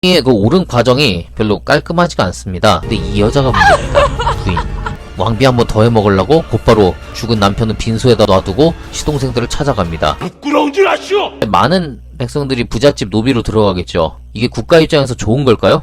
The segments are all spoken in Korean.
그 옳은 과정이 별로 깔끔하지가 않습니다. 근데 이 여자가 문제입니다. 부인. 왕비 한번 더 해먹으려고 곧바로 죽은 남편은 빈소에다 놔두고 시동생들을 찾아갑니다. 부끄러운 줄 아시오! 많은 백성들이 부잣집 노비로 들어가겠죠. 이게 국가 입장에서 좋은 걸까요?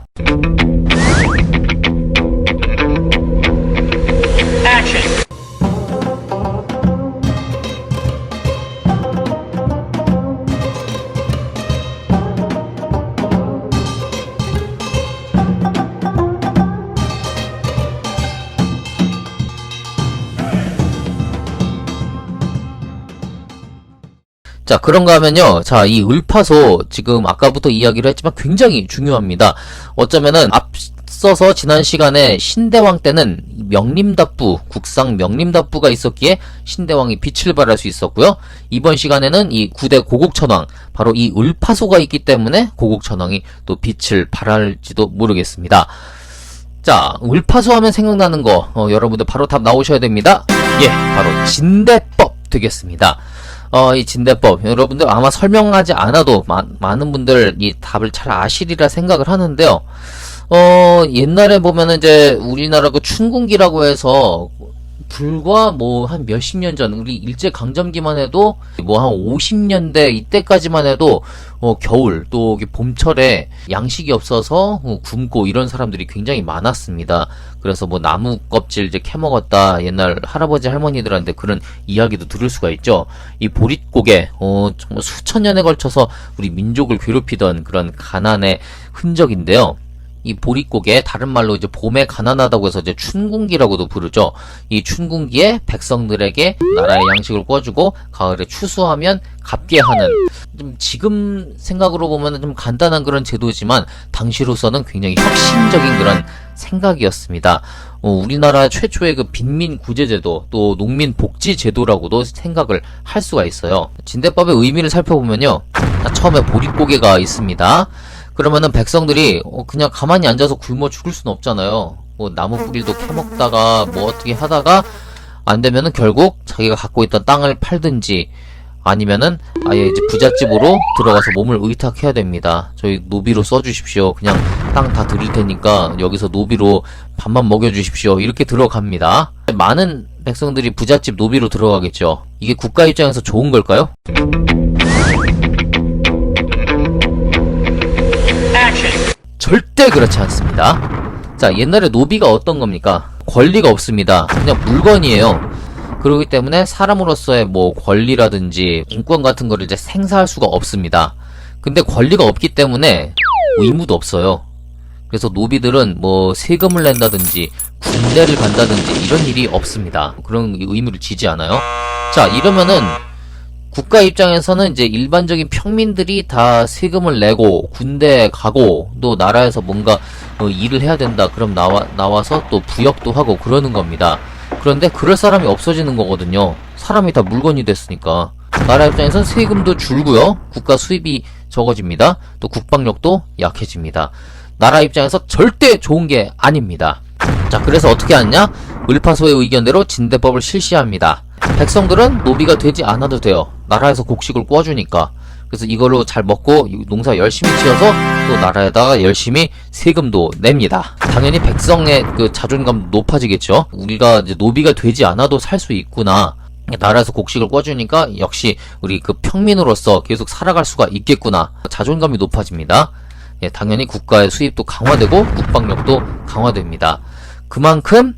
자, 그런가 하면요. 자, 이 을파소, 지금 아까부터 이야기를 했지만 굉장히 중요합니다. 어쩌면은 앞서서 지난 시간에 신대왕 때는 명림답부, 국상 명림답부가 있었기에 신대왕이 빛을 발할 수 있었고요. 이번 시간에는 이 구대 고국천왕, 바로 이 을파소가 있기 때문에 고국천왕이 또 빛을 발할지도 모르겠습니다. 자, 을파소 하면 생각나는 거, 여러분들 바로 답 나오셔야 됩니다. 예, 바로 진대법 되겠습니다. 이 진대법, 여러분들 아마 설명하지 않아도 많은 분들 이 답을 잘 아시리라 생각을 하는데요. 옛날에 보면은 이제 우리나라 그 춘궁기라고 해서 불과 뭐 한 몇십 년 전, 우리 일제강점기만 해도 뭐 한 50년대 이때까지만 해도 겨울 또 봄철에 양식이 없어서 굶고 이런 사람들이 굉장히 많았습니다. 그래서 뭐 나무 껍질 이제 캐먹었다, 옛날 할아버지 할머니들한테 그런 이야기도 들을 수가 있죠. 이 보릿고개, 정말 수천 년에 걸쳐서 우리 민족을 괴롭히던 그런 가난의 흔적인데요. 이 보릿고개, 다른 말로 이제 봄에 가난하다고 해서 이제 춘궁기라고도 부르죠. 이 춘궁기에 백성들에게 나라의 양식을 꿔주고 가을에 추수하면 갚게 하는, 좀 지금 생각으로 보면 좀 간단한 그런 제도지만 당시로서는 굉장히 혁신적인 그런 생각이었습니다. 우리나라 최초의 그 빈민구제제도, 또 농민복지제도라고도 생각을 할 수가 있어요. 진대법의 의미를 살펴보면요, 처음에 보릿고개가 있습니다. 그러면은 백성들이 그냥 가만히 앉아서 굶어 죽을 수는 없잖아요. 뭐 나무 뿌리도 캐먹다가 뭐 어떻게 하다가 안 되면은 결국 자기가 갖고 있던 땅을 팔든지 아니면은 아예 이제 부잣집으로 들어가서 몸을 의탁해야 됩니다. 저희 노비로 써주십시오. 그냥 땅 다 드릴 테니까 여기서 노비로 밥만 먹여주십시오. 이렇게 들어갑니다. 많은 백성들이 부잣집 노비로 들어가겠죠. 이게 국가 입장에서 좋은 걸까요? 절대 그렇지 않습니다. 자, 옛날에 노비가 어떤 겁니까? 권리가 없습니다. 그냥 물건이에요. 그렇기 때문에 사람으로서의 뭐 권리라든지 인권 같은 거를 이제 행사할 수가 없습니다. 근데 권리가 없기 때문에 의무도 없어요. 그래서 노비들은 뭐 세금을 낸다든지 군대를 간다든지 이런 일이 없습니다. 그런 의무를 지지 않아요. 자, 이러면은 국가 입장에서는 이제 일반적인 평민들이 다 세금을 내고 군대에 가고 또 나라에서 뭔가 일을 해야 된다. 그럼 나와서 또 부역도 하고 그러는 겁니다. 그런데 그럴 사람이 없어지는 거거든요. 사람이 다 물건이 됐으니까. 나라 입장에서는 세금도 줄고요. 국가 수입이 적어집니다. 또 국방력도 약해집니다. 나라 입장에서 절대 좋은 게 아닙니다. 자, 그래서 어떻게 하느냐? 을파소의 의견대로 진대법을 실시합니다. 백성들은 노비가 되지 않아도 돼요. 나라에서 곡식을 꿔주니까. 그래서 이걸로 잘 먹고 농사 열심히 지어서 또 나라에다가 열심히 세금도 냅니다. 당연히 백성의 그 자존감도 높아지겠죠. 우리가 이제 노비가 되지 않아도 살 수 있구나. 나라에서 곡식을 꿔주니까 역시 우리 그 평민으로서 계속 살아갈 수가 있겠구나. 자존감이 높아집니다. 예, 당연히 국가의 수입도 강화되고 국방력도 강화됩니다. 그만큼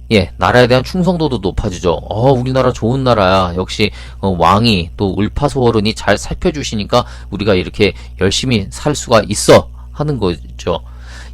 예, 나라에 대한 충성도도 높아지죠. 우리나라 좋은 나라야. 역시 왕이 또 을파소 어른이 잘 살펴주시니까 우리가 이렇게 열심히 살 수가 있어 하는 거죠.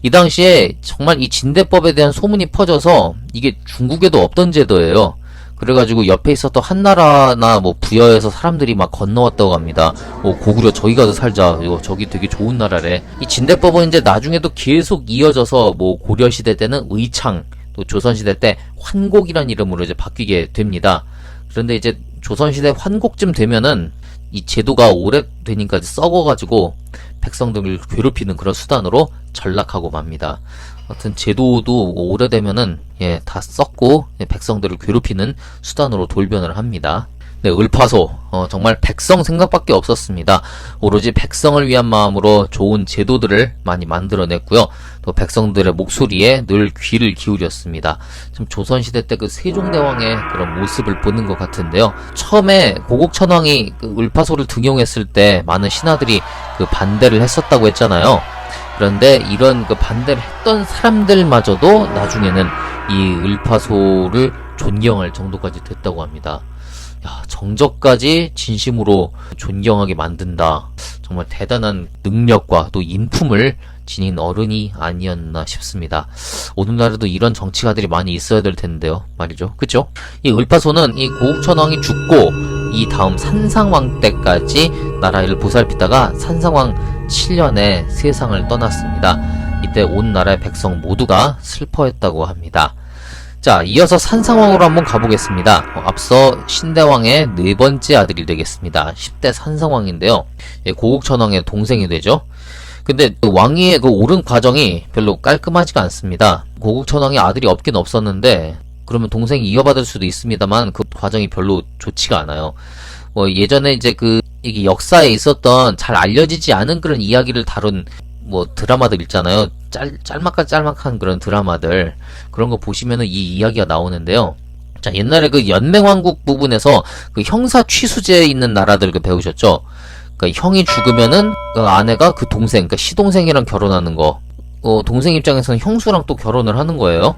이 당시에 정말 이 진대법에 대한 소문이 퍼져서 이게 중국에도 없던 제도예요. 그래가지고 옆에 있었던 한나라나 뭐 부여에서 사람들이 막 건너왔다고 합니다. 고구려 저기 가서 살자. 저기 되게 좋은 나라래. 이 진대법은 이제 나중에도 계속 이어져서 뭐 고려시대 때는 의창, 또 조선시대 때 환곡이란 이름으로 이제 바뀌게 됩니다. 그런데 이제 조선시대 환곡쯤 되면은 이 제도가 오래되니까 썩어가지고 백성들을 괴롭히는 그런 수단으로 전락하고 맙니다. 하여튼 제도도 오래되면은 예, 다 썩고 백성들을 괴롭히는 수단으로 돌변을 합니다. 네, 을파소. 정말 백성 생각밖에 없었습니다. 오로지 백성을 위한 마음으로 좋은 제도들을 많이 만들어냈고요. 또 백성들의 목소리에 늘 귀를 기울였습니다. 참 조선시대 때 그 세종대왕의 그런 모습을 보는 것 같은데요. 처음에 고국천왕이 그 을파소를 등용했을 때 많은 신하들이 그 반대를 했었다고 했잖아요. 그런데 이런 그 반대를 했던 사람들마저도 나중에는 이 을파소를 존경할 정도까지 됐다고 합니다. 야, 정적까지 진심으로 존경하게 만든다. 정말 대단한 능력과 또 인품을 지닌 어른이 아니었나 싶습니다. 오늘날에도 이런 정치가들이 많이 있어야 될 텐데요. 말이죠. 그쵸? 이 을파소는 이 고국천왕이 죽고 이 다음 산상왕 때까지 나라를 보살피다가 산상왕 7년에 세상을 떠났습니다. 이때 온 나라의 백성 모두가 슬퍼했다고 합니다. 자, 이어서 산상왕으로 한번 가보겠습니다. 앞서 신대왕의 네 번째 아들이 되겠습니다. 10대 산상왕인데요. 고국천왕의 동생이 되죠. 근데 그 왕위에 그 오른 과정이 별로 깔끔하지가 않습니다. 고국천왕의 아들이 없긴 없었는데 그러면 동생이 이어받을 수도 있습니다만 그 과정이 별로 좋지가 않아요. 예전에 이제 이게 역사에 있었던 잘 알려지지 않은 그런 이야기를 다룬 드라마들 있잖아요. 짤막한 그런 드라마들. 그런 거 보시면은 이 이야기가 나오는데요. 자, 옛날에 그 연맹왕국 부분에서 그 형사 취수제에 있는 나라들 배우셨죠? 그러니까 형이 죽으면은 그 아내가 그 동생, 그러니까 시동생이랑 결혼하는 거. 동생 입장에서는 형수랑 또 결혼을 하는 거예요.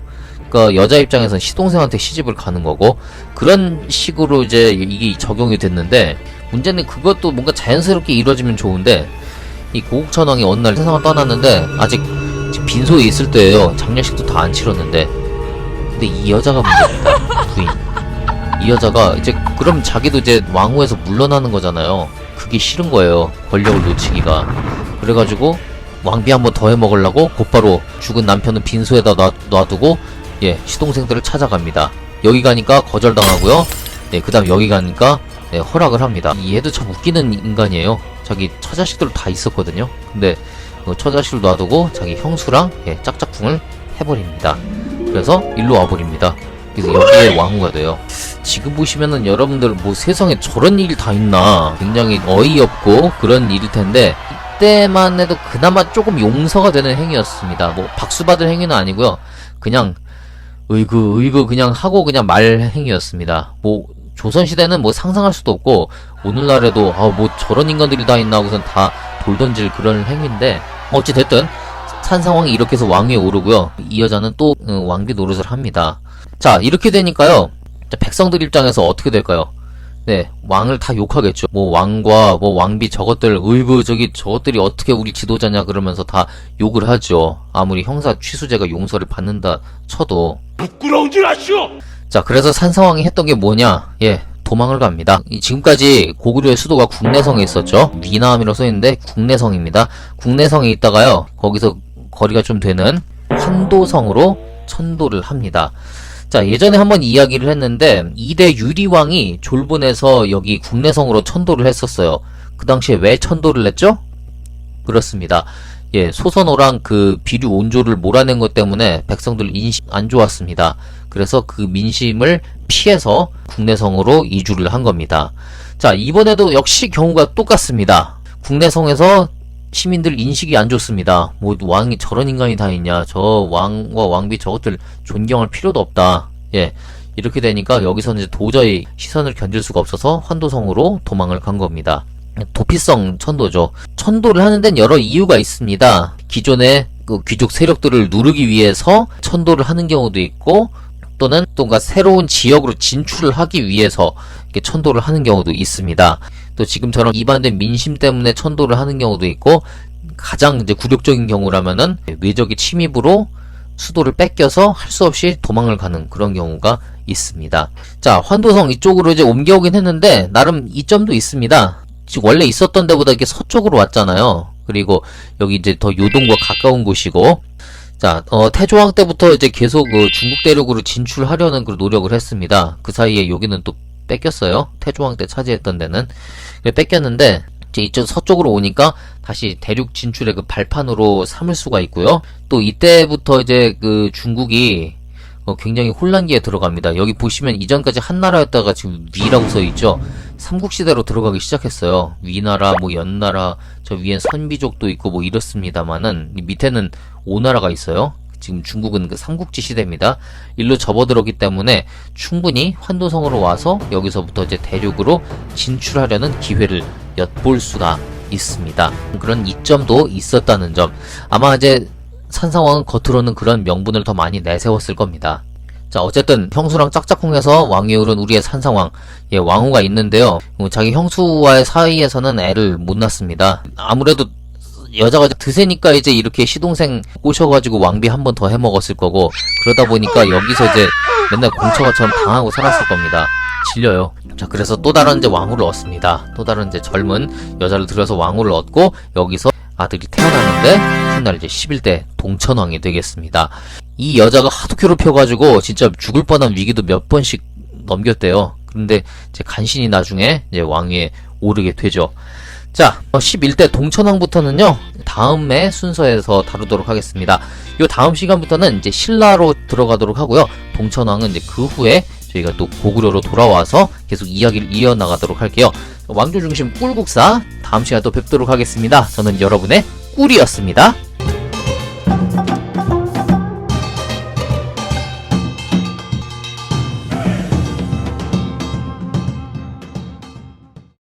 그러니까 여자 입장에서는 시동생한테 시집을 가는 거고. 그런 식으로 이제 이게 적용이 됐는데, 문제는 그것도 뭔가 자연스럽게 이루어지면 좋은데, 이 고국천왕이 어느 날 세상을 떠났는데 아직 빈소에 있을 때예요. 장례식도 다 안 치렀는데. 근데 이 여자가 문제입니다. 부인. 이 여자가 이제 그럼 자기도 이제 왕후에서 물러나는 거잖아요. 그게 싫은 거예요. 권력을 놓치기가. 그래가지고 왕비 한번 더 해먹으려고 곧바로 죽은 남편은 빈소에다 놔두고 시동생들을 찾아갑니다. 여기 가니까 거절당하고요. 그 다음 여기 가니까 허락을 합니다. 이 애도 참 웃기는 인간이에요. 자기 처자식들 다 있었거든요. 근데 처자식을 놔두고 자기 형수랑 짝짝꿍을 해버립니다. 그래서 일로 와버립니다. 그래서 여기에 왕후가 돼요. 지금 보시면은 여러분들 세상에 저런 일이 다 있나 굉장히 어이없고 그런 일일 텐데 이때만 해도 그나마 조금 용서가 되는 행위였습니다. 박수 받을 행위는 아니고요. 그냥 의그 그냥 하고 그냥 말 행위였습니다. 조선시대는 상상할 수도 없고 오늘날에도 저런 인간들이 다 있나 하고선 다 돌 던질 그런 행위인데 어찌됐든 산상왕이 이렇게 해서 왕위에 오르고요. 이 여자는 또 왕비 노릇을 합니다. 자, 이렇게 되니까요. 백성들 입장에서 어떻게 될까요? 네, 왕을 다 욕하겠죠. 왕과 왕비 저것들 저것들이 어떻게 우리 지도자냐 그러면서 다 욕을 하죠. 아무리 형사 취수제가 용서를 받는다 쳐도. 부끄러운 줄 아시오. 자, 그래서 산상왕이 했던 게 뭐냐? 도망을 갑니다. 지금까지 고구려의 수도가 국내성에 있었죠. 미남이라고 써있는데 국내성입니다. 국내성에 있다가요. 거기서 거리가 좀 되는 환도성으로 천도를 합니다. 자, 예전에 한번 이야기를 했는데 2대 유리왕이 졸본에서 여기 국내성으로 천도를 했었어요. 그 당시에 왜 천도를 했죠? 그렇습니다. 소선호랑 그 비류 온조를 몰아낸 것 때문에 백성들 인심 안 좋았습니다. 그래서 그 민심을 피해서 국내성으로 이주를 한 겁니다. 자, 이번에도 역시 경우가 똑같습니다. 국내성에서 시민들 인식이 안 좋습니다. 왕이 저런 인간이 다 있냐. 저 왕과 왕비 저것들 존경할 필요도 없다. 이렇게 되니까 여기서는 이제 도저히 시선을 견딜 수가 없어서 환도성으로 도망을 간 겁니다. 도피성 천도죠. 천도를 하는 데는 여러 이유가 있습니다. 기존의 그 귀족 세력들을 누르기 위해서 천도를 하는 경우도 있고 또는 뭔가 새로운 지역으로 진출을 하기 위해서 이렇게 천도를 하는 경우도 있습니다. 또 지금처럼 이반된 민심 때문에 천도를 하는 경우도 있고 가장 이제 굴욕적인 경우라면은 외적의 침입으로 수도를 뺏겨서 할 수 없이 도망을 가는 그런 경우가 있습니다. 자, 환도성 이쪽으로 이제 옮겨오긴 했는데 나름 이점도 있습니다. 지금 원래 있었던 데보다 이렇게 서쪽으로 왔잖아요. 그리고 여기 이제 더 요동과 가까운 곳이고, 자, 태조왕 때부터 이제 계속 중국 대륙으로 진출하려는 그 노력을 했습니다. 그 사이에 여기는 또 뺏겼어요. 태조왕 때 차지했던 데는. 뺏겼는데, 이제 이쪽 서쪽으로 오니까 다시 대륙 진출의 그 발판으로 삼을 수가 있고요. 또 이때부터 이제 그 중국이 굉장히 혼란기에 들어갑니다. 여기 보시면 이전까지 한 나라였다가 지금 위라고 써 있죠. 삼국시대로 들어가기 시작했어요. 위나라, 뭐 연나라, 저 위엔 선비족도 있고 뭐 이렇습니다만은 이 밑에는 오나라가 있어요. 지금 중국은 그 삼국지 시대입니다. 일로 접어들었기 때문에 충분히 환도성으로 와서 여기서부터 이제 대륙으로 진출하려는 기회를 엿볼 수가 있습니다. 그런 이점도 있었다는 점. 아마 이제 산상왕은 겉으로는 그런 명분을 더 많이 내세웠을 겁니다. 자, 어쨌든 형수랑 짝짝꿍해서 왕위에 오른 우리의 산상왕, 예, 왕후가 있는데요. 자기 형수와의 사이에서는 애를 못 낳습니다. 아무래도 여자가 드세니까 이제 이렇게 시동생 꼬셔가지고 왕비 한 번 더 해먹었을 거고, 그러다 보니까 여기서 이제 맨날 공처가처럼 당하고 살았을 겁니다. 질려요. 자, 그래서 또 다른 이제 왕후를 얻습니다. 또 다른 이제 젊은 여자를 들여서 왕후를 얻고, 여기서 아들이 태어났는데, 훗날 이제 11대 동천왕이 되겠습니다. 이 여자가 하도 괴롭혀가지고, 진짜 죽을 뻔한 위기도 몇 번씩 넘겼대요. 그런데 이제 간신히 나중에 이제 왕위에 오르게 되죠. 자, 11대 동천왕부터는요, 다음의 순서에서 다루도록 하겠습니다. 요 다음 시간부터는 이제 신라로 들어가도록 하고요. 동천왕은 이제 그 후에 저희가 또 고구려로 돌아와서 계속 이야기를 이어나가도록 할게요. 왕조 중심 꿀국사, 다음 시간에 또 뵙도록 하겠습니다. 저는 여러분의 꿀이었습니다.